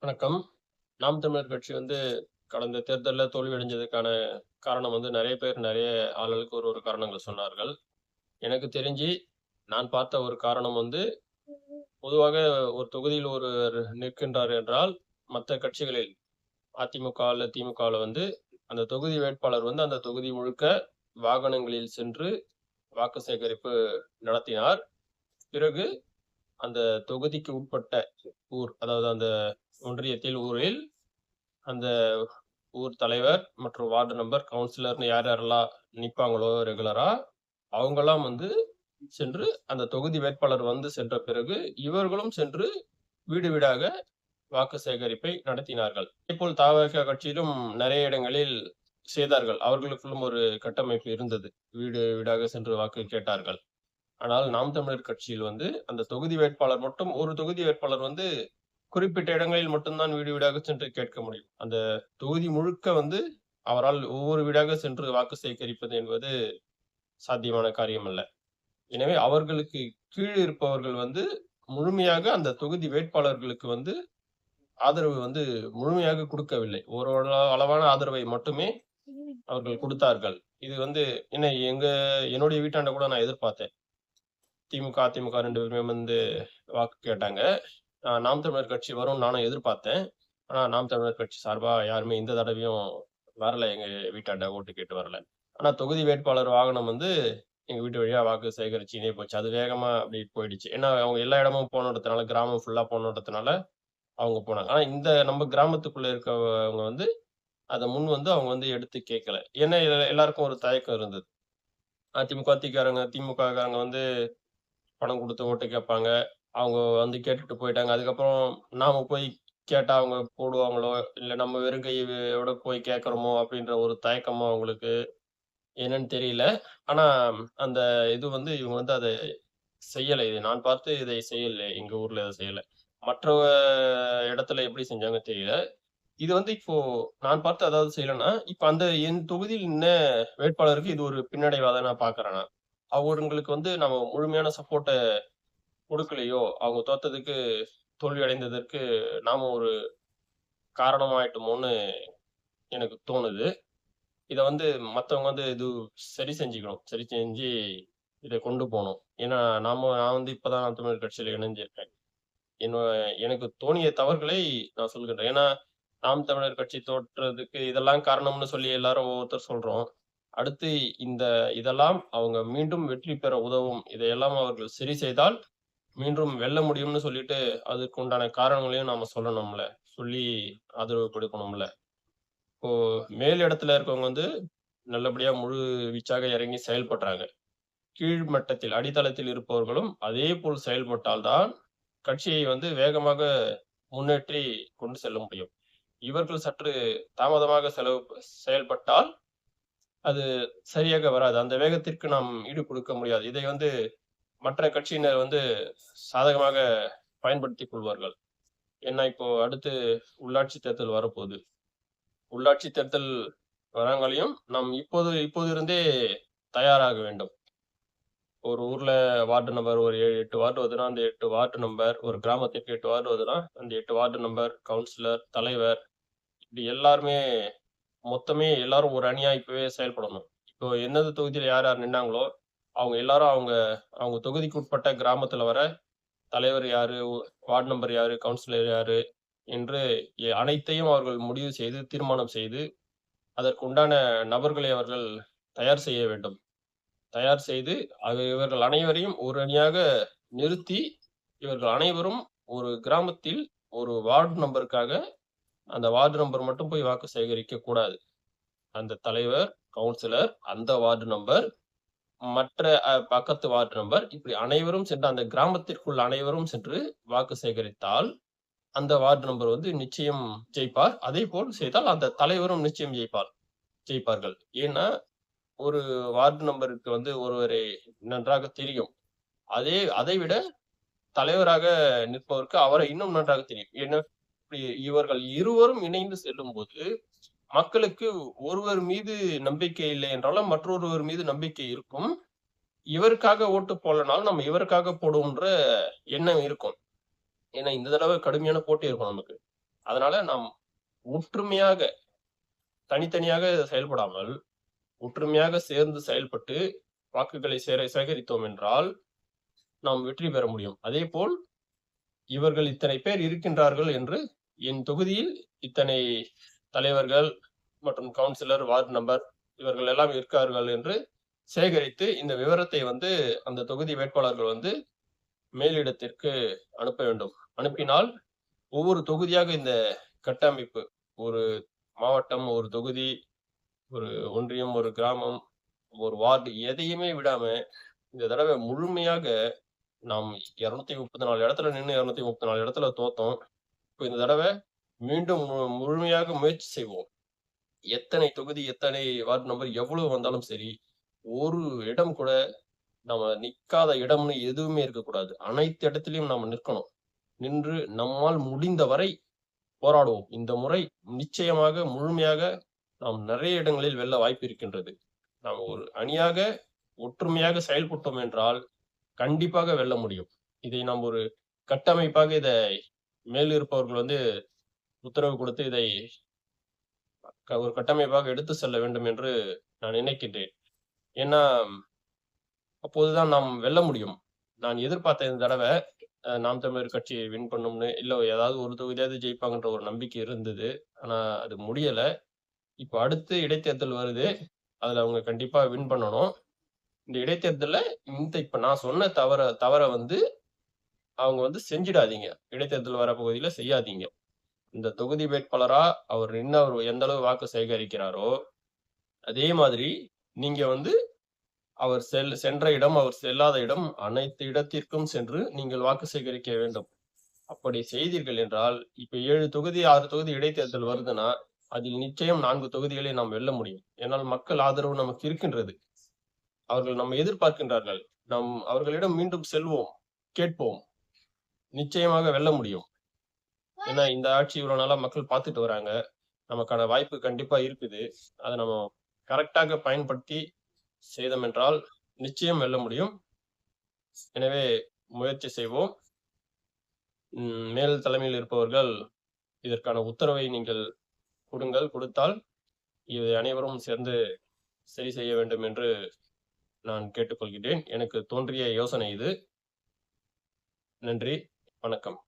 வணக்கம். நாம் தமிழர் கட்சி கடந்த தேர்தல்ல தோல்வி அடைஞ்சதுக்கான காரணம் நெறைய பேர் நெறைய ஆளுகளுக்கு ஒரு ஒரு காரணங்கள் சொன்னார்கள். எனக்கு தெரிஞ்சு, நான் பார்த்த ஒரு காரணம் பொதுவாக ஒரு தொகுதியில் ஒருவர் நிற்கின்றார் என்றால், மத்த கட்சிகளில் அதிமுக இல்ல திமுகல அந்த தொகுதி வேட்பாளர் அந்த தொகுதி முழுக்க வாகனங்களில் சென்று வாக்கு சேகரிப்பு நடத்தினார். பிறகு அந்த தொகுதிக்கு உட்பட்ட ஊர், அதாவது அந்த ஒன்றியத்தில் ஊரில் அந்த ஊர் தலைவர் மற்றும் வார்டு மெம்பர், கவுன்சிலர்ன்னு யார் யாரெல்லாம் நிப்பாங்களோ ரெகுலரா, அவங்கலாம் சென்று அந்த தொகுதி வேட்பாளர் சென்ற பிறகு, இவர்களும் சென்று வீடு வீடாக வாக்கு சேகரிப்பை நடத்தினார்கள். இதேபோல் தவேக கட்சியிலும் நெறைய இடங்களில் செய்தார்கள். அவர்களுக்குள்ளும் ஒரு கட்டமைப்பு இருந்தது. வீடு வீடாக சென்று வாக்கு கேட்டார்கள். ஆனால் நாம் தமிழர் கட்சியில் அந்த தொகுதி வேட்பாளர் மட்டும் ஒரு தொகுதி வேட்பாளர் குறிப்பிட்ட இடங்களில் மட்டும் தான் வீடு வீடாக சென்று கேட்க முடியும். அந்த தொகுதி முழுக்க அவரால் ஒவ்வொரு வீடாக சென்று வாக்கு சேகரிப்பது என்பது சாத்தியமான காரியம் அல்ல. எனவே அவர்களுக்கு கீழ் இருப்பவர்கள் முழுமையாக அந்த தொகுதி வேட்பாளர்களுக்கு ஆதரவு முழுமையாக கொடுக்கவில்லை. ஒரு அளவான ஆதரவை மட்டுமே அவர்கள் கொடுத்தார்கள். இது என்ன என்னுடைய வீட்டாண்ட கூட நான் எதிர்பார்த்தேன். திமுக, அதிமுக 2 பேருமே வாக்கு கேட்டாங்க. நாம் தமிழர் கட்சி வரும்னு நானும் எதிர்பார்த்தேன். ஆனா, நாம் தமிழர் கட்சி சார்பா யாருமே இந்த தடவையும் வரல. எங்க வீட்டாண்ட ஓட்டு கேட்டு வரல. ஆனா, தொகுதி வேட்பாளர் வாகனம் எங்க வீட்டு வழியா வாக்கு சேகரிச்சுக்கினே போச்சு. அது வேகமா அப்படி போயிடுச்சு. ஏன்னா, அவங்க எல்லா இடமும் போணுன்றதுனால, கிராமம் ஃபுல்லா போணுன்றதுனால அவங்க போனாங்க. ஆனா, இந்த நம்ம கிராமத்துக்குள்ள இருக்கவங்க அத முன் அவங்க எடுத்து கேட்கல. ஏன்னா, எல்லாருக்கும் ஒரு தயக்கம் இருந்தது. திமுககாரங்க பணம் குடுத்து ஓட்டு கேட்பாங்க. அவங்க கேட்டுட்டு போயிட்டாங்க. அதுக்கப்புறம் நாம போய் கேட்டா அவங்க போடுவாங்களோ! இல்ல நம்ம வெறும் கையோட போய் கேட்கிறோமோ! அப்பிடின்ற ஒரு தயக்கமோ அவங்களுக்கு என்னன்னு தெரியல. ஆனா அந்த இது இவங்க அத செய்யல. இது நான் பார்த்து இதை செய்யல. எங்க ஊர்ல இத செய்யல. மற்ற இடத்துல எப்படி செஞ்சாங்கன்னு தெரியல. இது இப்போ நான் பார்த்து அதாவது செய்யலன்னா, இப்ப என் தொகுதியில் நின்ன வேட்பாளருக்கு இது ஒரு பின்னடைவா தான் நான் பார்க்குறேன் நான். அவங்களுக்கு நம்ம முழுமையான சப்போர்ட்ட குடுக்கலையோ! அவங்க தோத்ததுக்கு, தோல்வி அடைந்ததற்கு நாம ஒரு காரணமாயிட்டோமோன்னு எனக்கு தோணுது. இத மத்தவங்க இது சரி செஞ்சுக்கணும். சரி செஞ்சு இத கொண்டு போணும். ஏன்னா, நான் இப்ப தான் நாம் தமிழர் கட்சியில இணைஞ்சிருக்கேன். என்ன எனக்கு தோணிய தவறுகளை நான் சொல்கின்றேன். ஏன்னா, நாம் தமிழர் கட்சி தோற்றதுக்கு இதெல்லாம் காரணம்னு சொல்லி எல்லாரும் ஒவ்வொருத்தர் சொல்றோம். அடுத்து இதெல்லாம் அவங்க மீண்டும் வெற்றி பெற உதவும். இதையெல்லாம் அவர்கள் சரி செய்தால் மீண்டும் வெல்ல முடியும்னு சொல்லிட்டு, அதுக்கு உண்டான காரணங்களையும் நாம சொல்லணும்ல. சொல்லி ஆதரவு கொடுக்கணும்ல. இப்போ மேல் இடத்துல இருக்கவங்க நல்லபடியா முழு வீச்சாக இறங்கி செயல்படுறாங்க. கீழ் மட்டத்தில், அடித்தளத்தில் இருப்பவர்களும் அதே போல் செயல்பட்டால் தான், கட்சியை வேகமாக முன்னேற்றி கொண்டு செல்ல முடியும். இவர்கள் சற்று தாமதமாக செயல்பட்டால், அது சரியாக வராது. அந்த வேகத்திற்கு நாம் ஈடு கொடுக்க முடியாது. இதை மற்ற கட்சியினர் சாதகமாக பயன்படுத்திக் கொள்வார்கள். ஏன்னா, இப்போ அடுத்து உள்ளாட்சி தேர்தல் வரப்போது. உள்ளாட்சி தேர்தல் வராங்களையும் நாம் இப்போது இருந்தே தயாராக வேண்டும். ஒரு ஊர்ல வார்டு நம்பர் ஒரு 7, 8 வார்டு வருதுன்னா, அந்த 8 வார்டு நம்பர், ஒரு கிராமத்திற்கு 8 வார்டு வருதுன்னா, அந்த 8 வார்டு நம்பர், கவுன்சிலர், தலைவர் இப்படி எல்லாருமே மொத்தமே எல்லாரும் ஒரு அணியா இப்பவே செயல்படணும். இப்போ எந்தெந்த தொகுதியில யார் யார் நின்னாங்களோ, அவங்க எல்லாரும் அவங்க அவங்க தொகுதிக்கு உட்பட்ட கிராமத்துல வர தலைவர் யாரு, வார்டு நம்பர் யாரு, கவுன்சிலர் யாரு என்று அனைத்தையும் அவர்கள் முடிவு செய்து, தீர்மானம் செய்து, அதற்கு உண்டான நபர்களை அவர்கள் தயார் செய்ய வேண்டும். தயார் செய்து, இவர்கள் அனைவரையும் ஒரு அணியாக நிறுத்தி, இவர்கள் அனைவரும் ஒரு கிராமத்தில் ஒரு வார்டு நம்பருக்காக, அந்த வார்டு நம்பர் மட்டும் போய் வாக்கு சேகரிக்கக் கூடாது. அந்த தலைவர், கவுன்சிலர், அந்த வார்டு நம்பர், மற்ற பக்கத்து வார்டு நம்பர் இப்படி அனைவரும் சென்று அந்த கிராமத்திற்குள் அனைவரும் சென்று வாக்கு சேகரித்தால், அந்த வார்டு நம்பர் நிச்சயம் ஜெயிப்பார். அதேபோல் செய்தால் அந்த தலைவரும் நிச்சயம் ஜெயிப்பார்கள். ஏன்னா, ஒரு வார்டு நம்பருக்கு ஒருவரை நன்றாக தெரியும். அதைவிட தலைவராக நிற்பவருக்கு அவரை இன்னும் நன்றாக தெரியும். ஏன்னா, இவர்கள் இருவரும் இணைந்து செல்லும்போது, மக்களுக்கு ஒருவர் மீது நம்பிக்கை இல்லை என்றாலும், மற்றொருவர் மீது நம்பிக்கை இருக்கும். இவருக்காக ஓட்டு போடலனாலும், நம்ம இவருக்காக போடுவோம்ன்ற எண்ணம் இருக்கும். ஏன்னா, இந்த தடவ கடுமையான போட்டி இருக்கும் நமக்கு. அதனால நாம் ஒற்றுமையாக, தனித்தனியாக செயல்படாமல், ஒற்றுமையாக சேர்ந்து செயல்பட்டு வாக்குகளை சேகரித்தோம் என்றால், நாம் வெற்றி பெற முடியும். அதேபோல் இவர்கள் இத்தனை பேர் இருக்கின்றார்கள் என்று என் தொகுதியில் இத்தனை தலைவர்கள் மற்றும் கவுன்சிலர், வார்டு மெம்பர் இவர்கள் எல்லாம் இருக்கார்கள் என்று சேகரித்து இந்த விவரத்தை அந்த தொகுதி வேட்பாளர்கள் மேலிடத்திற்கு அனுப்ப வேண்டும். அனுப்பினால் ஒவ்வொரு தொகுதியாக இந்த கட்டமைப்பு, ஒரு மாவட்டம், ஒரு தொகுதி, ஒரு ஒன்றியம், ஒரு கிராமம், ஒரு வார்டு எதையுமே விடாம இந்த தடவை முழுமையாக நாம் 234 இடத்துல நின்னு 234 இடத்துல தோத்தோம். இப்ப இந்த தடவை மீண்டும் முழுமையாக முயற்சி செய்வோம். எத்தனை தொகுதி, எத்தனை வார்டு நம்பர் எவ்வளவு வந்தாலும் சரி, ஒரு இடம் கூட நம்ம நிக்காத இடம்னு எதுவுமே இருக்கக்கூடாது. அனைத்து இடத்திலயும் நாம நிற்கணும். நின்று நம்மால் முடிந்த வரை போராடுவோம். இந்த முறை நிச்சயமாக முழுமையாக நாம் நிறைய இடங்களில் வெல்ல வாய்ப்பு இருக்கின்றது. நாம் ஒரு அணியாக ஒற்றுமையாக செயல்பட்டோம் என்றால் கண்டிப்பாக வெல்ல முடியும். இதை நாம் ஒரு கட்டமைப்பாக மேல் இருப்பவர்கள் உத்தரவு கொடுத்து இதை ஒரு கட்டமைப்பாக எடுத்து செல்ல வேண்டும் என்று நான் நினைக்கின்றேன். ஏன்னா அப்போதுதான் நாம் வெல்ல முடியும். நான் எதிர்பார்த்த இந்த தடவை நாம் தமிழர் கட்சி வின் பண்ணும்னு, இல்ல ஏதாவது ஒரு தொகுதியாவது ஜெயிப்பாங்கன்ற ஒரு நம்பிக்கை இருந்தது. ஆனா அது முடியல. இப்ப அடுத்து இடைத்தேர்தல் வருது. அதுல அவங்க கண்டிப்பா வின் பண்ணணும். இந்த இடைத்தேர்தல்ல இப்ப நான் சொன்ன தவற அவங்க செஞ்சிடாதீங்க. இடைத்தேர்தல் வர பகுதியில செய்யாதீங்க. இந்த தொகுதி வேட்பாளரா அவர் நின்னு அவர் எந்த அளவு வாக்கு சேகரிக்கிறாரோ, அதே மாதிரி நீங்க அவர் சென்ற இடம், அவர் செல்லாத இடம் அனைத்து இடத்திற்கும் சென்று நீங்கள் வாக்கு சேகரிக்க வேண்டும். அப்படி செய்தீர்கள் என்றால், இப்ப 7 தொகுதி, 6 தொகுதி இடைத்தேர்தல் வருதுன்னா, அதில் நிச்சயம் 4 தொகுதிகளை நாம் வெல்ல முடியும். ஏனால் மக்கள் ஆதரவு நமக்கு இருக்கின்றது. அவர்கள் நம்மை எதிர்பார்க்கின்றார்கள். நாம் அவர்களிடம் மீண்டும் செல்வோம், கேட்போம். நிச்சயமாக வெல்ல முடியும். ஏன்னா இந்த ஆட்சி இவ்வளவு நாளா மக்கள் பார்த்துட்டு வராங்க. நமக்கான வாய்ப்பு கண்டிப்பா இருக்குது. அதை நம்ம கரெக்டாக பயன்படுத்தி செய்தோம் என்றால் நிச்சயம் வெல்ல முடியும். எனவே முயற்சி செய்வோம். மேல் தலைமையில் இருப்பவர்கள் இதற்கான உத்தரவை நீங்கள் கொடுத்தால் இதை அனைவரும் சேர்ந்து சரி செய்ய வேண்டும் என்று நான் கேட்டுக்கொள்கிறேன். எனக்கு தோன்றிய யோசனை இது. நன்றி, வணக்கம்.